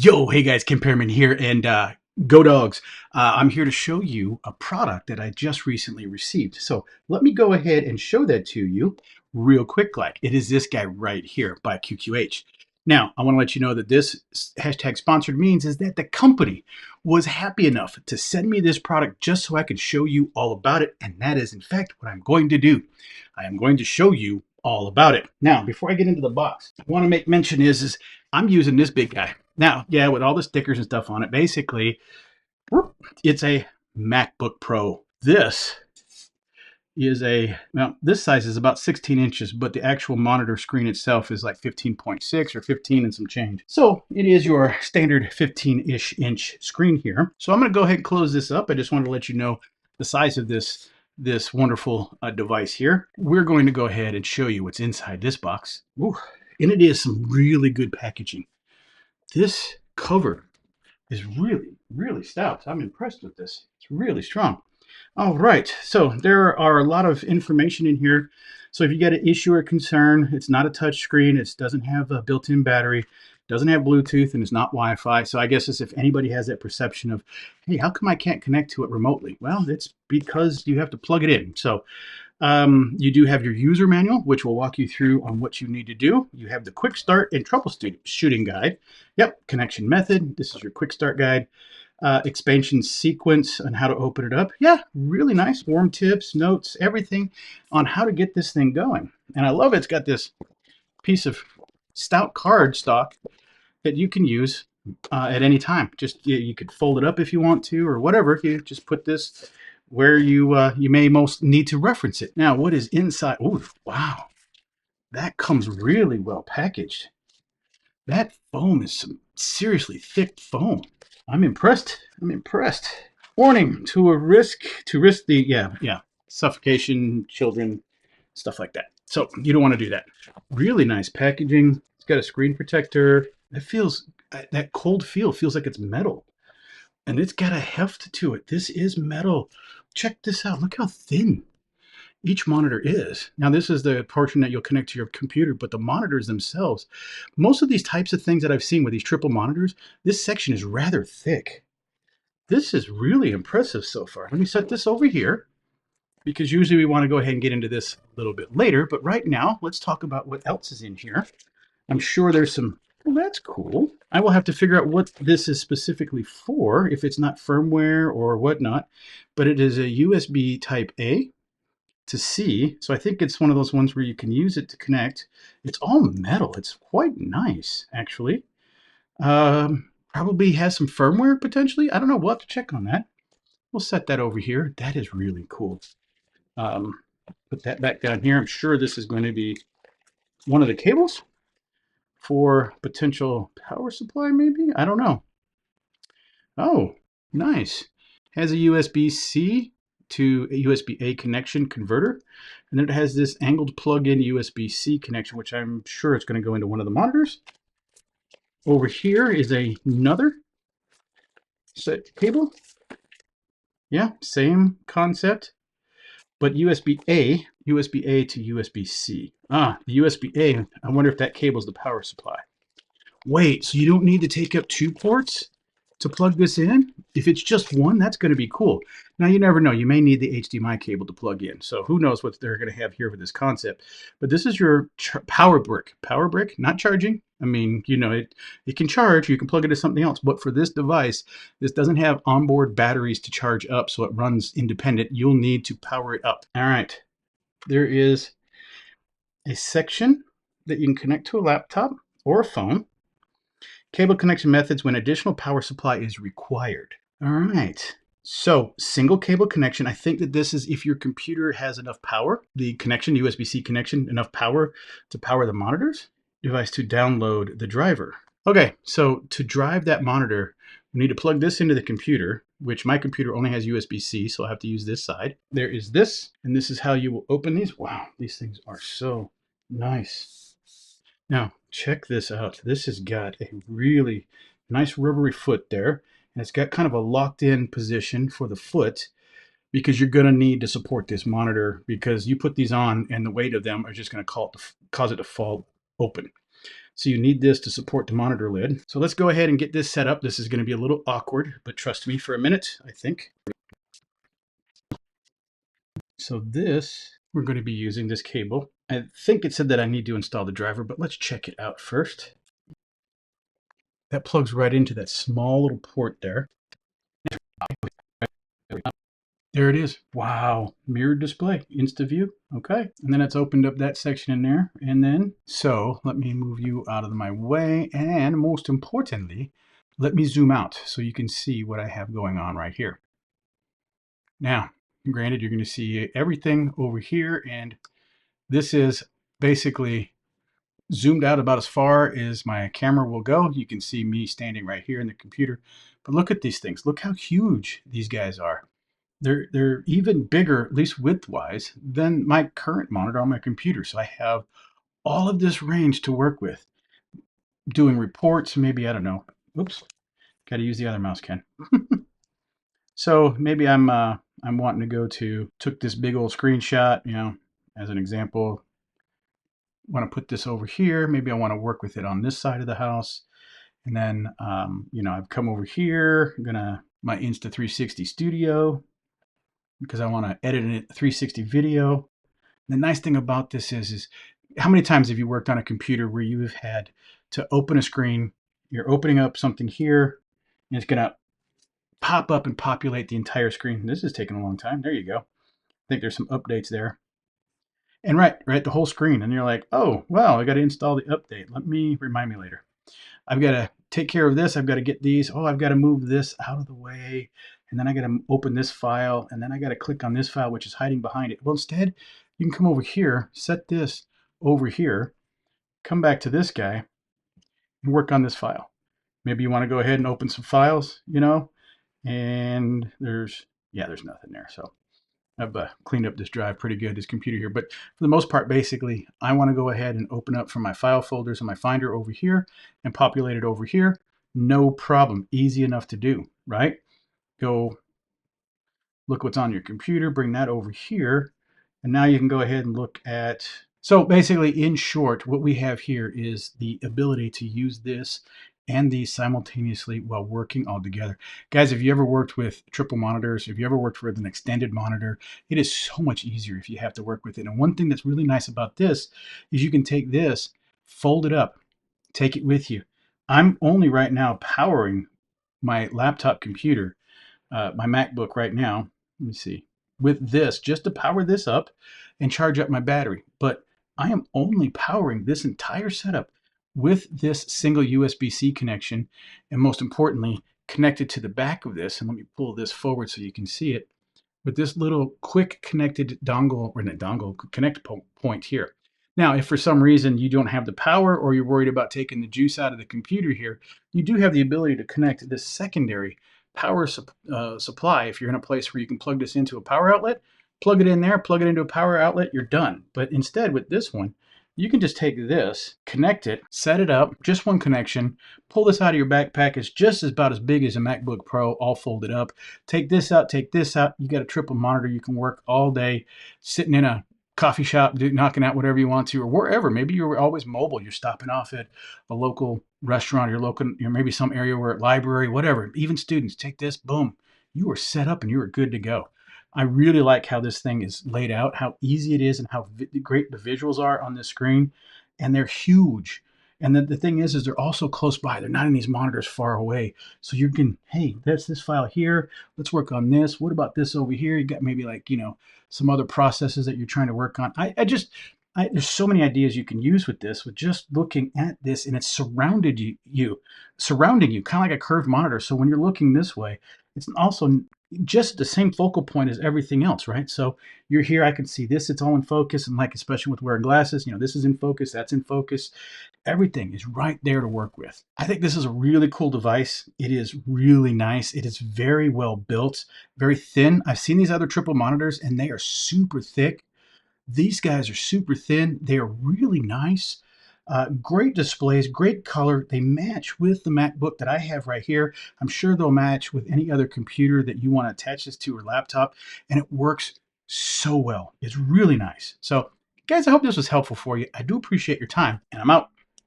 Yo, hey guys, Kim Pearman here, and go dogs. I'm here to show you a product that I just recently received. So let me go ahead and show that to you real quick. Like it is this guy right here by QQH. Now, I want to let you know that this hashtag sponsored means is that the company was happy enough to send me this product just so I could show you all about it. And that is, in fact, what I'm going to do. I am going to show you all about it. Now, before I get into the box, I want to make mention is I'm using this big guy. Now, yeah, with all the stickers and stuff on it, basically, it's a MacBook Pro. This is well, this size is about 16 inches, but the actual monitor screen itself is like 15.6 or 15 and some change. So it is your standard 15-ish inch screen here. So I'm going to go ahead and close this up. I just wanted to let you know the size of this wonderful device here. We're going to go ahead and show you what's inside this box. Ooh, and it is some really good packaging. This cover is really, really stout. I'm impressed with this. It's really strong. All right, so there are a lot of information in here. So if you get an issue or concern, it's not a touch screen. It doesn't have a built-in battery, doesn't have Bluetooth, and it's not Wi-Fi. So I guess as if anybody has that perception of, hey, how come I can't connect to it remotely? Well, it's because you have to plug it in. So you do have your user manual, which will walk you through on what you need to do. You have the quick start and troubleshooting guide. Yep, connection method. This is your quick start guide. Expansion sequence on how to open it up. Yeah, really nice. Warm tips, notes, everything on how to get this thing going. And I love it's got this piece of stout card stock that you can use at any time. Just you could fold it up if you want to, or whatever. You just put this where you may most need to reference it. Now, what is inside? Oh, wow, that comes really well packaged. That foam is some seriously thick foam. I'm impressed. I'm impressed. Warning: to risk the suffocation, children, stuff like that. So you don't want to do that. Really nice packaging. It's got a screen protector. It feels that cold feel feels like it's metal, and it's got a heft to it. This is metal. Check this out. Look how thin each monitor is. Now, this is the portion that you'll connect to your computer, but the monitors themselves, most of these types of things that I've seen with these triple monitors, this section is rather thick. This is really impressive so far. Let me set this over here because usually we want to go ahead and get into this a little bit later, but right now, let's talk about what else is in here. I'm sure there's some, well, that's cool. I will have to figure out what this is specifically for, if it's not firmware or whatnot, but it is a USB type A to C. So I think it's one of those ones where you can use it to connect. It's all metal. It's quite nice, actually. Probably has some firmware potentially. I don't know. We'll have to check on that. We'll set that over here. That is really cool. Put that back down here. I'm sure this is going to be one of the cables for potential power supply, maybe? I don't know. Oh, nice. Has a USB-C to a USB-A connection converter. And then it has this angled plug-in USB-C connection, which I'm sure it's going to go into one of the monitors. Over here is another set cable. Yeah, same concept, but USB-A to USB-C. Ah, the USB-A, I wonder if that cable is the power supply. Wait, so you don't need to take up two ports to plug this in? If it's just one, that's going to be cool. Now, you never know. You may need the HDMI cable to plug in. So who knows what they're going to have here with this concept. But this is your power brick. Power brick, not charging. I mean, you know, it can charge. You can plug it to something else. But for this device, this doesn't have onboard batteries to charge up, so it runs independent. You'll need to power it up. All right. There is a section that you can connect to a laptop or a phone. Cable connection methods when additional power supply is required. All right. So single cable connection. I think that this is if your computer has enough power, the connection, USB-C connection, enough power to power the monitors. Device to download the driver. Okay, so to drive that monitor, we need to plug this into the computer, which my computer only has USB-C, so I'll have to use this side. There is this, and this is how you will open these. Wow, these things are so nice. Now, check this out. This has got a really nice rubbery foot there, and it's got kind of a locked-in position for the foot because you're going to need to support this monitor because you put these on and the weight of them are just going to cause it to fall open. So you need this to support the monitor lid. So let's go ahead and get this set up. This is going to be a little awkward, but trust me for a minute, I think. So this, we're going to be using this cable. I think it said that I need to install the driver, but let's check it out first. That plugs right into that small little port there. There it is. Wow. Mirrored display, InstaView. Okay. And then it's opened up that section in there. And then, so let me move you out of my way. And most importantly, let me zoom out so you can see what I have going on right here. Now, granted, you're going to see everything over here. And this is basically zoomed out about as far as my camera will go. You can see me standing right here in the computer. But look at these things. Look how huge these guys are. They're even bigger, at least width-wise, than my current monitor on my computer. So I have all of this range to work with. Doing reports, maybe, I don't know. Oops, got to use the other mouse, Ken. So maybe I'm wanting to go to, took this big old screenshot, you know, as an example. Want to put this over here. Maybe I want to work with it on this side of the house. And then, you know, I've come over here. I'm gonna, my Insta360 Studio, because I want to edit a 360 video. The nice thing about this is how many times have you worked on a computer where you have had to open a screen, you're opening up something here, and it's going to pop up and populate the entire screen. This is taking a long time. There you go. I think there's some updates there. And right, the whole screen. And you're like, oh, well, I got to install the update. Remind me later. I've got to take care of this. I've got to get these. Oh, I've got to move this out of the way. And then I got to open this file. And then I got to click on this file, which is hiding behind it. Well, instead, you can come over here, set this over here, come back to this guy, and work on this file. Maybe you want to go ahead and open some files, you know, and there's nothing there. So I've cleaned up this drive pretty good, this computer here. But for the most part, basically, I want to go ahead and open up from my file folders in my Finder over here and populate it over here. No problem. Easy enough to do, right? Go look what's on your computer, bring that over here. And now you can go ahead and look at, so basically, in short, what we have here is the ability to use this and these simultaneously while working all together. Guys, if you ever worked with triple monitors, if you ever worked with an extended monitor, it is so much easier if you have to work with it. And one thing that's really nice about this is you can take this, fold it up, take it with you. I'm only right now powering my laptop computer, my MacBook right now. Let me see. With this, just to power this up and charge up my battery. But I am only powering this entire setup with this single USB-C connection, and most importantly, connected to the back of this. And let me pull this forward so you can see it with this little quick connected dongle, or not dongle, connect point here. Now, if for some reason you don't have the power or you're worried about taking the juice out of the computer here, you do have the ability to connect this secondary power supply. If you're in a place where you can plug this into a power outlet, plug it in there, plug it into a power outlet, you're done. But instead with this one, you can just take this, connect it, set it up, just one connection, pull this out of your backpack. It's just about as big as a MacBook Pro, all folded up. Take this out, take this out. You got a triple monitor. You can work all day sitting in a coffee shop, knocking out whatever you want to, or wherever. Maybe you're always mobile. You're stopping off at a local restaurant, or maybe some area where library, whatever. Even students, take this, boom. You are set up and you are good to go. I really like how this thing is laid out, how easy it is, and how great the visuals are on this screen. And they're huge. And the thing is they're also close by. They're not in these monitors far away. So you can, hey, that's this file here. Let's work on this. What about this over here? You got maybe like, you know, some other processes that you're trying to work on. There's so many ideas you can use with this, with just looking at this, and it's surrounding you, kind of like a curved monitor. So when you're looking this way, it's also just the same focal point as everything else, right? So you're here, I can see this, it's all in focus, and like, especially with wearing glasses, you know, this is in focus, that's in focus. Everything is right there to work with. I think this is a really cool device. It is really nice. It is very well built, very thin. I've seen these other triple monitors and they are super thick. These guys are super thin. They are really nice. Great displays, great color. They match with the MacBook that I have right here. I'm sure they'll match with any other computer that you want to attach this to, or laptop, and it works so well. It's really nice. So, guys, I hope this was helpful for you. I do appreciate your time, and I'm out.